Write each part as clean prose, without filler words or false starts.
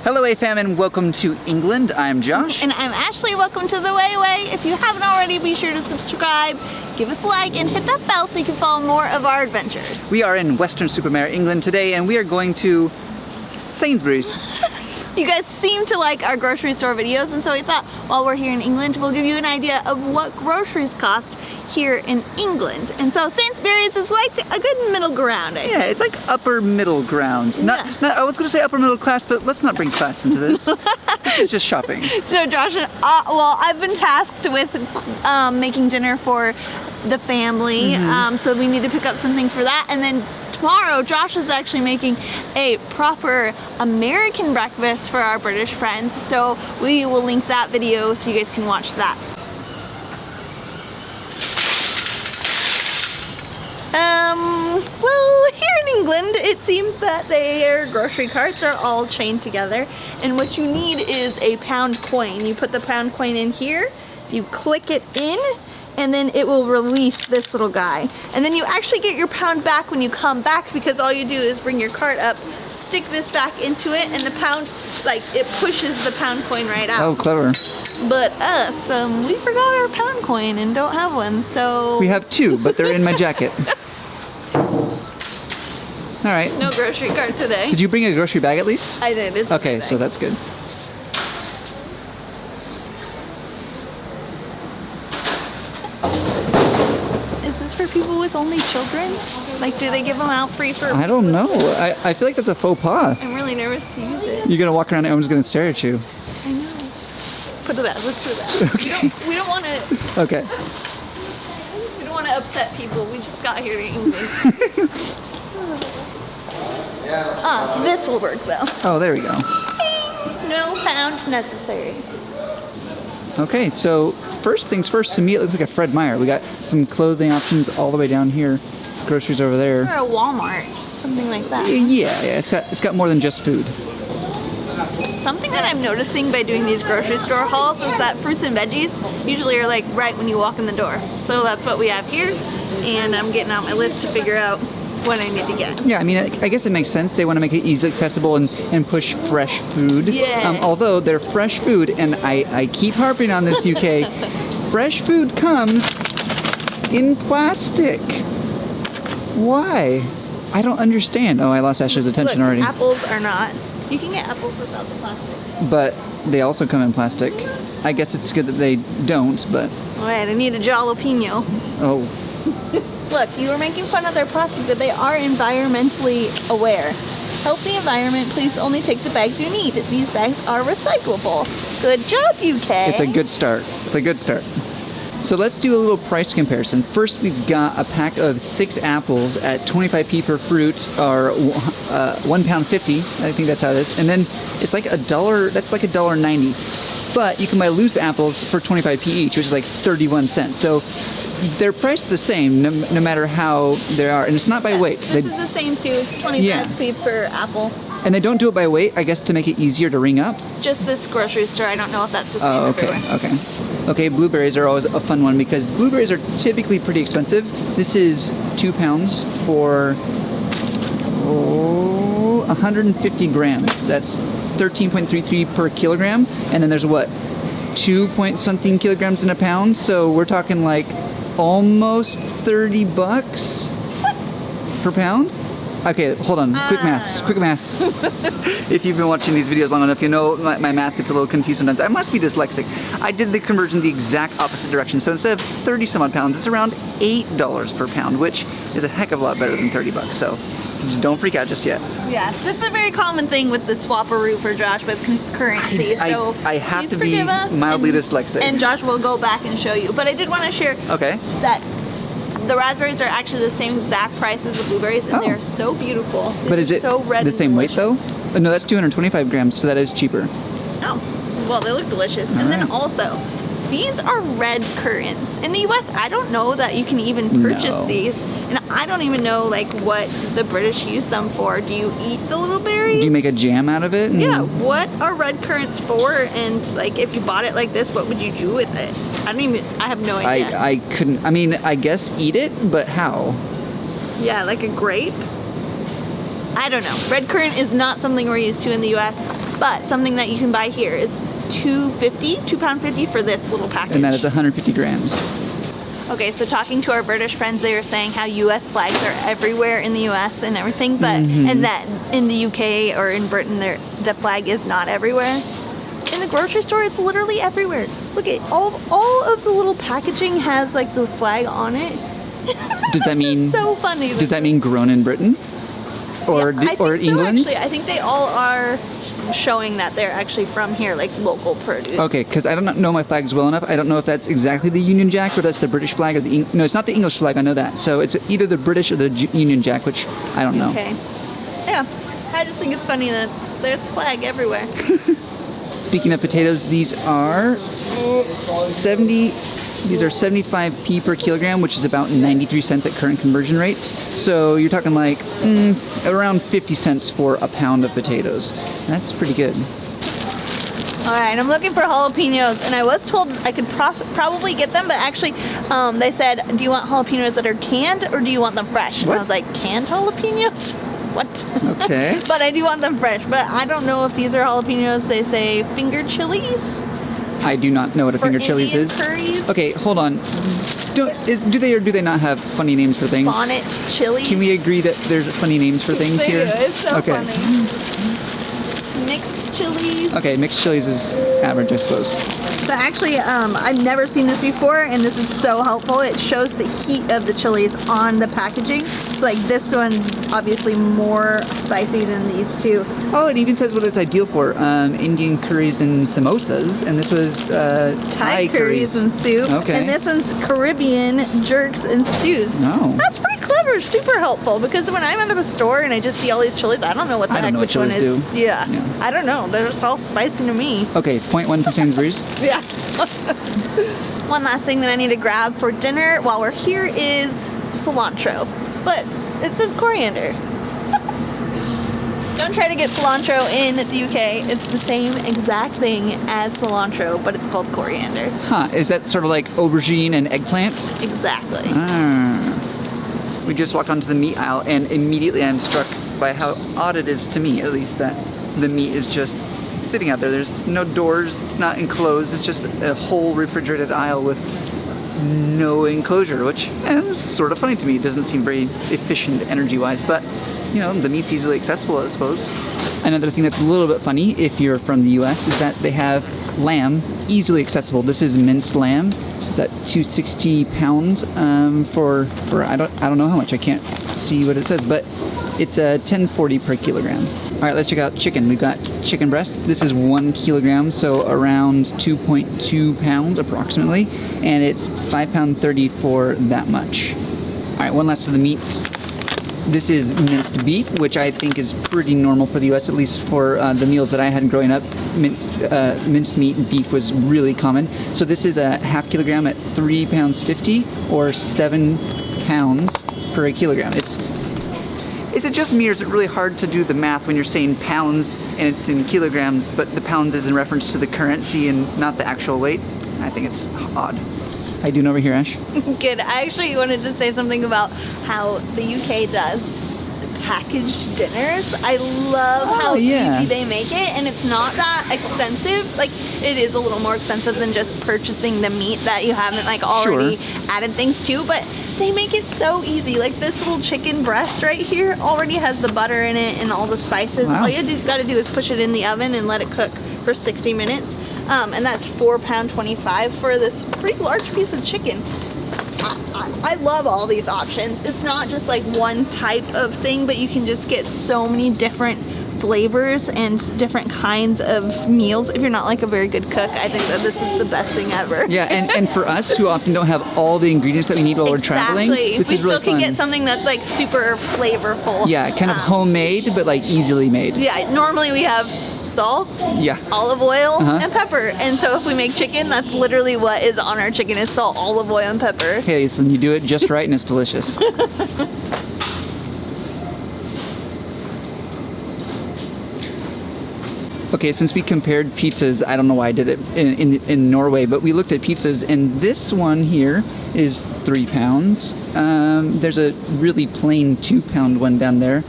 Hello AFam and welcome to England. I'm Josh. And I'm Ashley. Welcome to The Way. If you haven't already, be sure to subscribe, give us a like, and hit that bell so you can follow more of our adventures. We are in Western-super-Mare, England today, and we are going to Sainsbury's. You guys seem to like our grocery store videos, and so we thought while we're here in England, we'll give you an idea of what groceries cost here in England. And so Sainsbury's is like a good middle ground, I think. Yeah, it's like upper middle ground. Not, I was going to say upper middle class, but let's not bring class into this. This is just shopping. So Josh, well, I've been tasked with making dinner for the family, so we need to pick up some things for that, and then tomorrow, Josh is actually making a proper American breakfast for our British friends, so we will link that video so you guys can watch that. Well, here in England, it seems that their grocery carts are all chained together, and what you need is a pound coin. You put the pound coin in here, you click it in, and then it will release this little guy. And then you actually get your pound back when you come back, because all you do is bring your cart up, stick this back into it, and the pound, like, it pushes the pound coin right out. Oh, clever. But us, we forgot our pound coin and don't have one, so... We have two, but they're in my jacket. All right. No grocery cart today. Did you bring a grocery bag at least? I did. It's okay, so that's good. Is this for people with only children? Like, do they give them out free for... I don't know. I feel like that's a faux pas. I'm really nervous to use it. You're going to walk around and everyone's going to stare at you. I know. Put it back. Let's put it back. Okay. We don't want to... Okay. We don't want to upset people. We just got here to England. This will work though. Oh, there we go. No pound necessary. Okay, so first things first, to me it looks like a Fred Meyer. We got some clothing options all the way down here, groceries over there. Or a Walmart, something like that. Yeah, it's got more than just food. Something that I'm noticing by doing these grocery store hauls is that fruits and veggies usually are like right when you walk in the door. So that's what we have here, and I'm getting out my list to figure out what I need to get. Yeah, I mean, I guess it makes sense. They want to make it easily accessible and push fresh food. Yeah. Although they're fresh food, and I keep harping on this, UK, fresh food comes in plastic. Why? I don't understand. Oh, I lost Ashley's attention already. Apples are not. You can get apples without the plastic. But they also come in plastic. I guess it's good that they don't, but... Alright, I need a jalapeno. Oh. Look, you were making fun of their plastic, but they are environmentally aware. Help the environment, please only take the bags you need. These bags are recyclable. Good job, UK. It's a good start. It's a good start. So let's do a little price comparison. First, we've got a pack of 6 apples at 25p per fruit, or £1.50. I think that's how it is. And then it's like $1, that's like $1.90. But you can buy loose apples for 25p each, which is like 31 cents. So they're priced the same no matter how they are, and it's not by weight. This is the same too, 25p per apple. And they don't do it by weight, I guess, to make it easier to ring up. Just this grocery store, I don't know if that's the same everywhere. Okay, blueberries are always a fun one because blueberries are typically pretty expensive. This is 2 pounds for 150 grams. That's 13.33 per kilogram, and then there's what, 2 point something kilograms in a pound, so we're talking like almost 30 bucks per pound. Okay, hold on, quick maths. If you've been watching these videos long enough, you know my math gets a little confused sometimes. I must be dyslexic. I did the conversion the exact opposite direction, so instead of 30 some odd pounds, it's around $8 per pound, which is a heck of a lot better than 30 bucks, so just don't freak out just yet. Yeah, that's a very common thing with the swap-a-roo for Josh with currency, so I have to be mildly dyslexic. And Josh will go back and show you, but I did want to share that the raspberries are actually the same exact price as the blueberries, and they're so beautiful. But is it so red the same weight though? No, that's 225 grams, so that is cheaper. Oh, well, they look delicious. And then also, these are red currants. In the US, I don't know that you can even purchase these. And I don't even know like what the British use them for. Do you eat the little berries? Do you make a jam out of it? Yeah, what are red currants for? And like if you bought it like this, what would you do with it? I have no idea. I couldn't, I mean, I guess eat it, but how? Yeah, like a grape? I don't know. Red currant is not something we're used to in the US. But something that you can buy here, it's £2.50 for this little package. And that is 150 grams. Okay, so talking to our British friends, they were saying how U.S. flags are everywhere in the U.S. and everything, but and that in the U.K. or in Britain, the flag is not everywhere. In the grocery store, it's literally everywhere. Look at all of the little packaging has like the flag on it. Does that mean? This is so funny. Does that mean grown in Britain, or or England? Actually, I think they all are showing that they're actually from here, like local produce. Okay, because I don't know my flags well enough. I don't know if that's exactly the Union Jack or that's the British flag or the no, it's not the English flag. I know that. So it's either the British or the Union Jack, which I don't know. Okay. Yeah, I just think it's funny that there's the flag everywhere. Speaking of potatoes, these are 75p per kilogram, which is about 93 cents at current conversion rates. So you're talking like around 50 cents for a pound of potatoes. That's pretty good. All right, I'm looking for jalapenos, and I was told I could probably get them, but actually they said, do you want jalapenos that are canned or do you want them fresh? What? And I was like, canned jalapenos? What? Okay. But I do want them fresh, but I don't know if these are jalapenos. They say finger chilies. I do not know what a finger chilies is. Curries. Okay, hold on. Do they or do they not have funny names for things? Bonnet chilies. Can we agree that there's funny names for things They here? do. It's so okay. funny. Mixed chilies. Okay, mixed chilies is average, I suppose. So actually, I've never seen this before, and this is so helpful. It shows the heat of the chilies on the packaging. So like this one's obviously more spicy than these two. Oh, it even says what it's ideal for. Indian curries and samosas, and this was Thai curries and soup. Okay. And this one's Caribbean jerks and stews. Oh. That's pretty clever, super helpful, because when I'm out of the store and I just see all these chilies, I don't know what the heck which one is. Yeah. I don't know. They're just all spicy to me. Okay, 0.1% breeze. Yeah. One last thing that I need to grab for dinner while we're here is cilantro. But it says coriander. Don't try to get cilantro in the UK. It's the same exact thing as cilantro, but it's called coriander. Huh, is that sort of like aubergine and eggplant? Exactly. We just walked onto the meat aisle and immediately I'm struck by how odd it is to me, at least, that the meat is just sitting out there. There's no doors, it's not enclosed, it's just a whole refrigerated aisle with no enclosure, which is sort of funny to me. It doesn't seem very efficient energy-wise, but you know, the meat's easily accessible, I suppose. Another thing that's a little bit funny if you're from the US is that they have lamb easily accessible. This is minced lamb. It's at 260 pounds for I don't know how much. I can't see what it says, but it's $10.40 per kilogram. All right, let's check out chicken. We've got chicken breast. This is 1 kilogram, so around 2.2 pounds approximately, and it's £5.30 for that much. All right, one last of the meats. This is minced beef, which I think is pretty normal for the US, at least for the meals that I had growing up. Minced meat and beef was really common. So this is a ½ kilogram at £3.50 or 7 pounds per kilogram. Is it just me, or is it really hard to do the math when you're saying pounds and it's in kilograms, but the pounds is in reference to the currency and not the actual weight? I think it's odd. How you doing over here, Ash? Good. I actually wanted to say something about how the UK does packaged dinners. I love how easy they make it, and it's not that expensive. Like, it is a little more expensive than just purchasing the meat that you haven't like already added things to, but they make it so easy. Like this little chicken breast right here already has the butter in it and all the spices. All you gotta do is push it in the oven and let it cook for 60 minutes. And that's £4.25 for this pretty large piece of chicken. I love all these options. It's not just like one type of thing, but you can just get so many different flavors and different kinds of meals. If you're not like a very good cook, I think that this is the best thing ever. Yeah, and for us who often don't have all the ingredients that we need while we're traveling, this we is really still can fun. get something that's like super flavorful. Yeah, kind of homemade, but like easily made. Yeah, normally we have salt, olive oil, and pepper. And so if we make chicken, that's literally what is on our chicken is salt, olive oil, and pepper. Okay, so you do it just right and it's delicious. Okay, since we compared pizzas, I don't know why I did it in Norway, but we looked at pizzas, and this one here is 3 pounds. There's a really plain 2-pound one down there.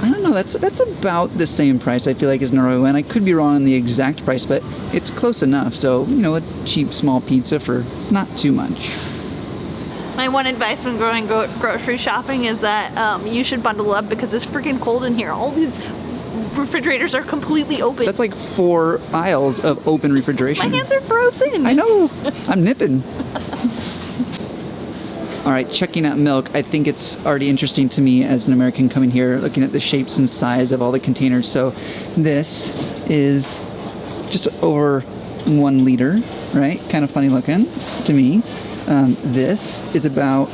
I don't know, that's about the same price I feel like as Norway, and I could be wrong on the exact price, but it's close enough. So, you know, a cheap small pizza for not too much. My one advice when going grocery shopping is that you should bundle up because it's freaking cold in here. All these refrigerators are completely open. That's like 4 aisles of open refrigeration. My hands are frozen. I know. I'm nipping. All right, checking out milk. I think it's already interesting to me as an American coming here, looking at the shapes and size of all the containers. So this is just over 1 liter, right? Kind of funny looking to me. This is about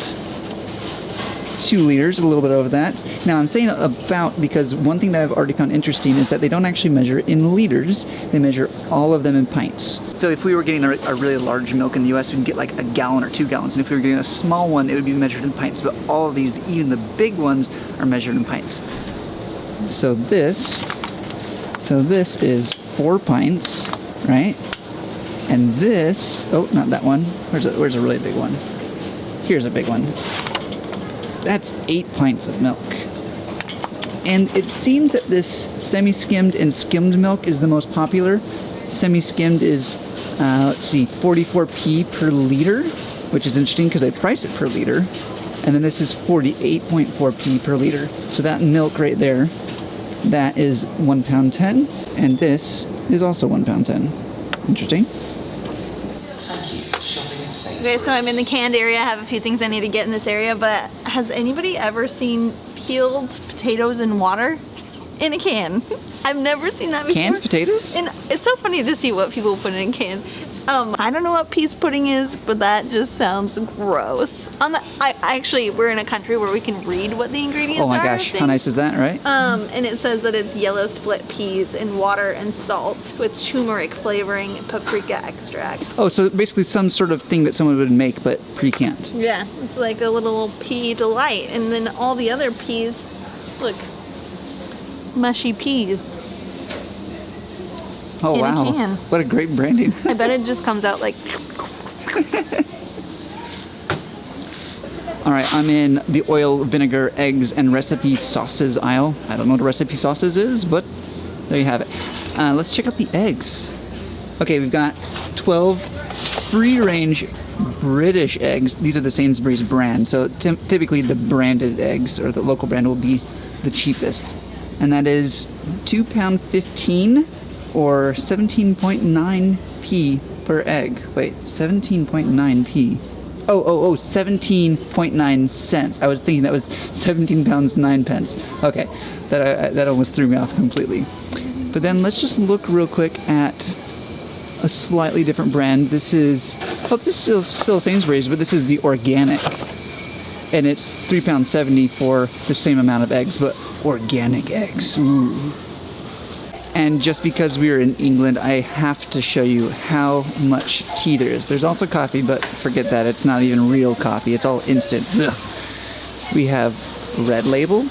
2 liters, a little bit over that. Now I'm saying about because one thing that I've already found interesting is that they don't actually measure in liters, they measure all of them in pints. So if we were getting a really large milk in the US, we'd get like 1 gallon or 2 gallons, and if we were getting a small one, it would be measured in pints, but all of these, even the big ones, are measured in pints. So this is 4 pints, right? And this, oh, not that one. Where's a really big one? Here's a big one. That's 8 pints of milk. And it seems that this semi-skimmed and skimmed milk is the most popular. Semi-skimmed is, let's see, 44p per liter, which is interesting because they price it per liter. And then this is 48.4p per liter. So that milk right there, that is £1.10, and this is also £1.10. Interesting. Okay, so I'm in the canned area. I have a few things I need to get in this area, but has anybody ever seen peeled potatoes in water in a can? I've never seen that before. Canned potatoes? And it's so funny to see what people put in a can. I don't know what peas pudding is, but that just sounds gross. Actually, we're in a country where we can read what the ingredients are. Oh my gosh, how nice is that, right? And it says that it's yellow split peas in water and salt with turmeric flavoring and paprika extract. Oh, so basically some sort of thing that someone would make, but pre-canned. Yeah, it's like a little pea delight. And then all the other peas, look, mushy peas. Oh in wow, a can. What a great branding. I bet it just comes out like... All right, I'm in the oil, vinegar, eggs, and recipe sauces aisle. I don't know what a recipe sauces is, but there you have it. Let's check out the eggs. Okay, we've got 12 free-range British eggs. These are the Sainsbury's brand, so typically the branded eggs, or the local brand, will be the cheapest. And that is £2.15 or 17.9p per egg. Wait, 17.9p. Oh, 17.9 cents. I was thinking that was 17 pounds 9 pence. Okay, that almost threw me off completely. But then let's just look real quick at a slightly different brand. This is, oh, this is still Sainsbury's, but this is the organic. And it's £3.70 for the same amount of eggs, but organic eggs. Ooh. And just because we are in England, I have to show you how much tea there is. There's also coffee, but forget that. It's not even real coffee. It's all instant. Ugh. We have Red Label,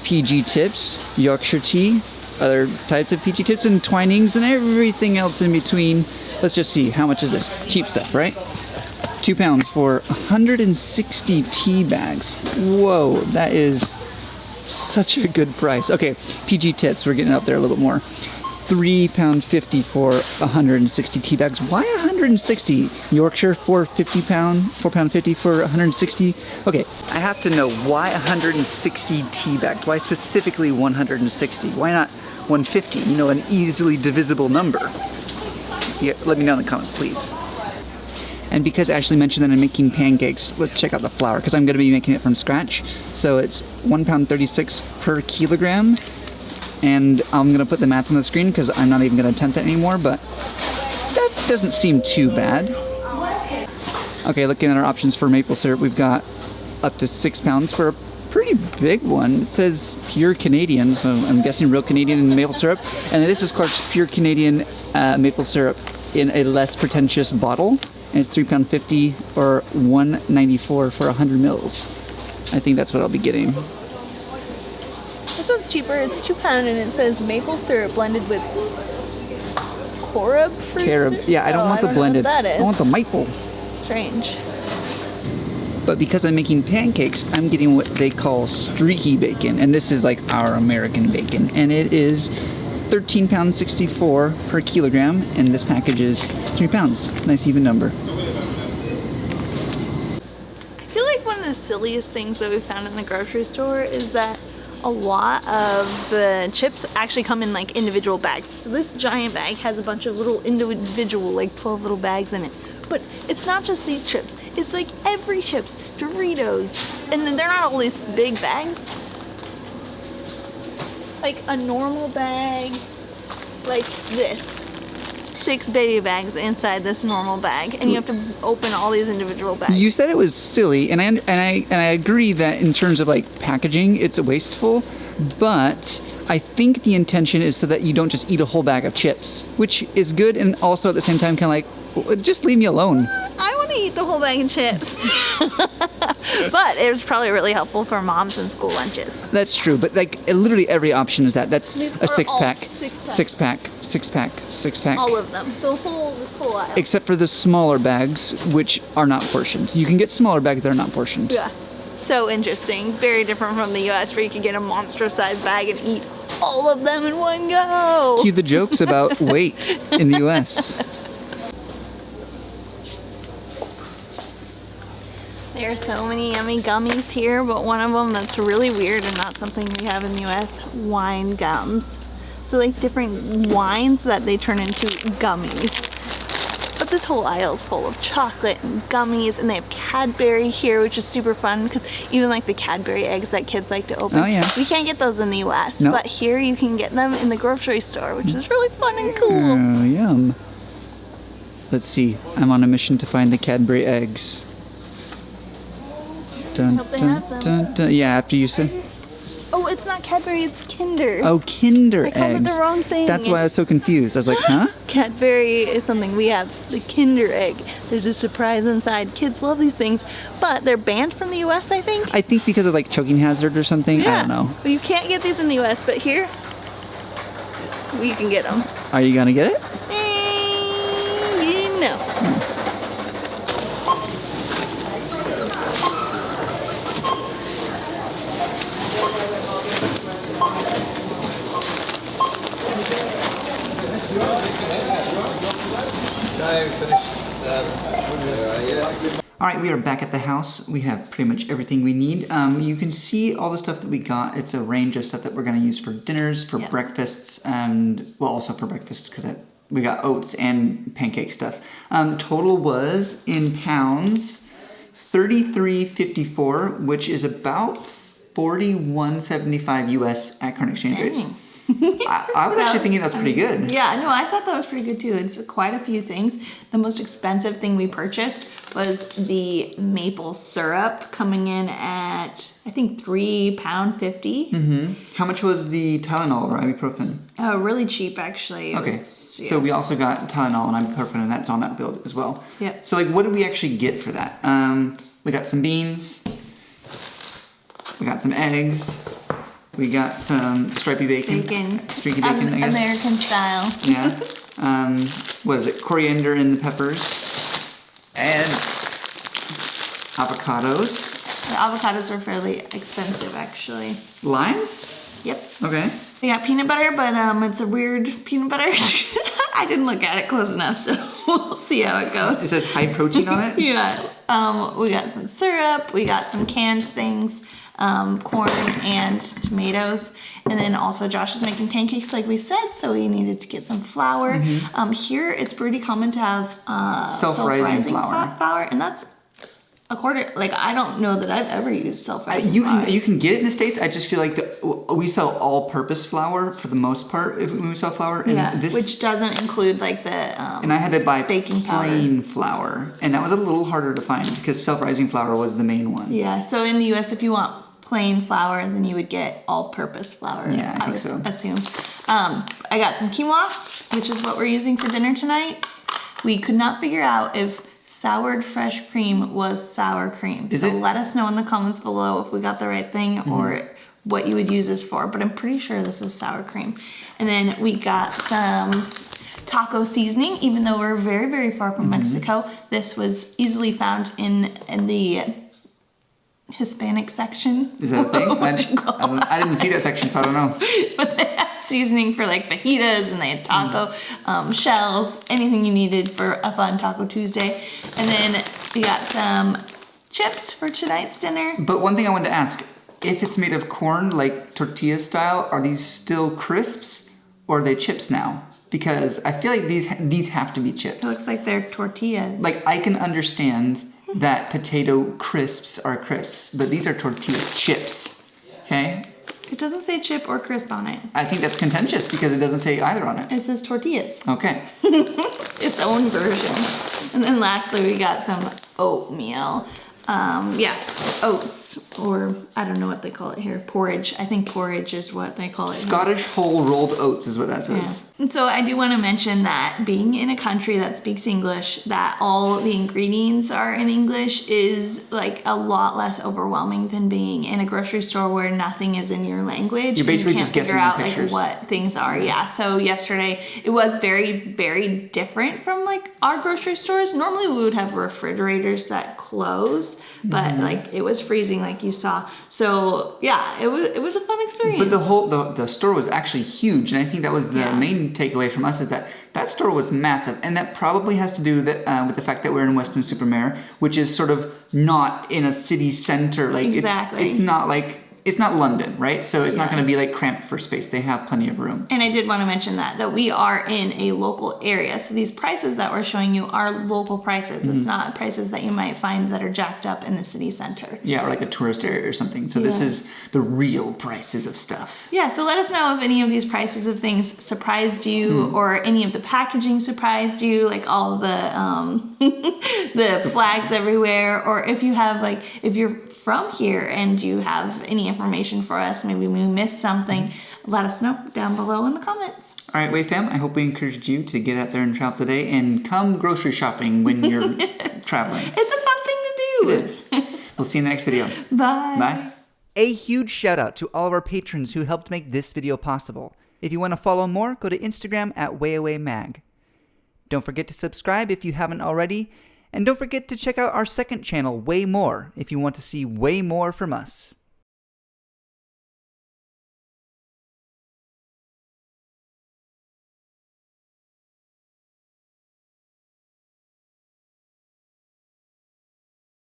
PG Tips, Yorkshire Tea, other types of PG Tips, and Twinings, and everything else in between. Let's just see. How much is this? Cheap stuff, right? £2 for 160 tea bags. Whoa, that is such a good price. Okay, PG Tips, we're getting up there a little bit more. £3.50 for 160 tea bags. Why 160? Yorkshire for £4.50 for 160. Okay, I have to know why 160 tea bags. Why specifically 160? Why not 150? You know, an easily divisible number. Yeah, let me know in the comments, please. And because Ashley mentioned that I'm making pancakes, let's check out the flour, because I'm going to be making it from scratch. So it's £1.36 per kilogram. And I'm going to put the math on the screen because I'm not even going to attempt it anymore, but that doesn't seem too bad. Okay, looking at our options for maple syrup, we've got up to £6 for a pretty big one. It says pure Canadian, so I'm guessing real Canadian maple syrup. And this is Clark's pure Canadian maple syrup in a less pretentious bottle. And it's £3.50 or $1.94 for 100 mils. I think that's what I'll be getting. This one's cheaper. It's £2 and it says maple syrup blended with carob fruit. Carob. Yeah, I don't want the blended. Know what that is. I want the maple. Strange. Mm-hmm. But because I'm making pancakes, I'm getting what they call streaky bacon. And this is like our American bacon. And it is 13 pounds 64 per kilogram. And this package is 3 pounds. Nice even number. I feel like one of the silliest things that we found in the grocery store is that a lot of the chips actually come in like individual bags. So this giant bag has a bunch of little individual, like 12 little bags in it. But it's not just these chips. It's like every chips, Doritos, and then they're not all these big bags. Like a normal bag, like this. 6 baby bags inside this normal bag, and you have to open all these individual bags. You said it was silly, and I agree that in terms of like packaging, it's wasteful. But I think the intention is so that you don't just eat a whole bag of chips, which is good, and also at the same time, kind of like, just leave me alone. I want to eat the whole bag of chips. But it was probably really helpful for moms and school lunches. That's true, but like literally every option is that. That's These a are 6-pack, all 6-pack. 6-pack, 6-pack, 6-pack. All of them. The whole aisle. Except for the smaller bags, which are not portioned. You can get smaller bags that are not portioned. Yeah. So interesting. Very different from the US, where you can get a monster-sized bag and eat all of them in one go. Cue the jokes about weight in the US. There are so many yummy gummies here, but one of them that's really weird and not something we have in the US, wine gums. So like different wines that they turn into gummies. But this whole aisle is full of chocolate and gummies, and they have Cadbury here, which is super fun because even like the Cadbury eggs that kids like to open, Oh, yeah. we can't get those in the US, Nope. but here you can get them in the grocery store, which is really fun and cool. Oh, yum. Let's see. I'm on a mission to find the Cadbury eggs. Dun, Hope they dun, have them. dun, dun. Yeah, after you said. Oh, it's not Cadbury, it's Kinder. Oh, Kinder I called it eggs. the wrong thing. That's why I was so confused. I was like, huh? Cadbury is something we have, the Kinder egg. There's a surprise inside. Kids love these things, but they're banned from the US, I think. I think because of like choking hazard or something. Yeah. I don't know. But you can't get these in the US, but here, you can get them. Are you gonna get it? No. All right, we are back at the house. We have pretty much everything we need. You can see all the stuff that we got. It's a range of stuff that we're gonna use for dinners, for breakfasts, and well, also for breakfasts because we got oats and pancake stuff. Total was in pounds, 33.54, which is about 41.75 US at current exchange rates. I was actually thinking that's pretty good. Yeah, no, I thought that was pretty good too. It's quite a few things. The most expensive thing we purchased was the maple syrup, coming in at, I think, £3.50. Mm-hmm. How much was the Tylenol or ibuprofen? Really cheap, actually. Okay. So we also got Tylenol and ibuprofen, and that's on that bill as well. Yep. So like, what did we actually get for that? We got some beans. We got some eggs. We got some stripy bacon. Streaky bacon, I guess. American style. Yeah. What is it? Coriander and the peppers. And avocados. The avocados were fairly expensive, actually. Limes? Yep. Okay. We got peanut butter, but it's a weird peanut butter. I didn't look at it close enough, so we'll see how it goes. It says high protein on it? Yeah. We got some syrup. We got some canned things. Corn and tomatoes, and then also Josh is making pancakes like we said, so we needed to get some flour. Here it's pretty common to have self-rising flour. And that's a quarter. Like, I don't know that I've ever used self-rising flour. You can get it in the States. I just feel like we sell all-purpose flour for the most part when we sell flour. And which doesn't include like the and I had to buy baking plain flour, and that was a little harder to find because self-rising flour was the main one. Yeah. So in the U.S., if you want plain flour, then you would get all-purpose flour. Yeah, I think so. Assume. I got some quinoa, which is what we're using for dinner tonight. We could not figure out if soured fresh cream was sour cream. So let us know in the comments below if we got the right thing or what you would use this for. But I'm pretty sure this is sour cream. And then we got some taco seasoning. Even though we're very, very far from Mexico, this was easily found in the Hispanic section. Is that a thing? I didn't see that section, so I don't know. But they had seasoning for like fajitas, and they had taco shells, anything you needed for a fun Taco Tuesday. And then we got some chips for tonight's dinner. But one thing I wanted to ask, if it's made of corn, like tortilla style, are these still crisps or are they chips now? Because I feel like these have to be chips. It looks like they're tortillas. Like, I can understand that potato crisps are crisps, but these are tortilla chips, okay? It doesn't say chip or crisp on it. I think that's contentious because it doesn't say either on it. It says tortillas. Okay. Its own version. And then lastly, we got some oatmeal. Oats, or I don't know what they call it here. Porridge. I think porridge is what they call it. Scottish whole rolled oats is what that says. Yeah. And so I do want to mention that being in a country that speaks English, that all the ingredients are in English is like a lot less overwhelming than being in a grocery store where nothing is in your language. You're basically you can't just guessing figure out on pictures. like what things are. Yeah. So yesterday it was very, very different from like our grocery stores. Normally we would have refrigerators that close, but like it was freezing like you saw. So yeah, it was a fun experience. But the store was actually huge, and I think that was the main takeaway from us, is that store was massive, and that probably has to do with the fact that we're in Western Supermare, which is sort of not in a city center. Like exactly. It's not London, right? So it's not going to be like cramped for space. They have plenty of room. And I did want to mention that we are in a local area. So these prices that we're showing you are local prices. It's not prices that you might find that are jacked up in the city center. Yeah, or like a tourist area or something. So this is the real prices of stuff. Yeah, so let us know if any of these prices of things surprised you or any of the packaging surprised you, like all the the flags everywhere, or if you have if you're from here and you have any information for us, maybe we missed something, let us know down below in the comments. All right, Wave Fam, I hope we encouraged you to get out there and travel today and come grocery shopping when you're traveling. It's a fun thing to do. It is. We'll see you in the next video. Bye. Bye. A huge shout out to all of our patrons who helped make this video possible. If you want to follow more, go to Instagram at WayAwayMag. Don't forget to subscribe if you haven't already. And don't forget to check out our second channel, Way More, if you want to see way more from us.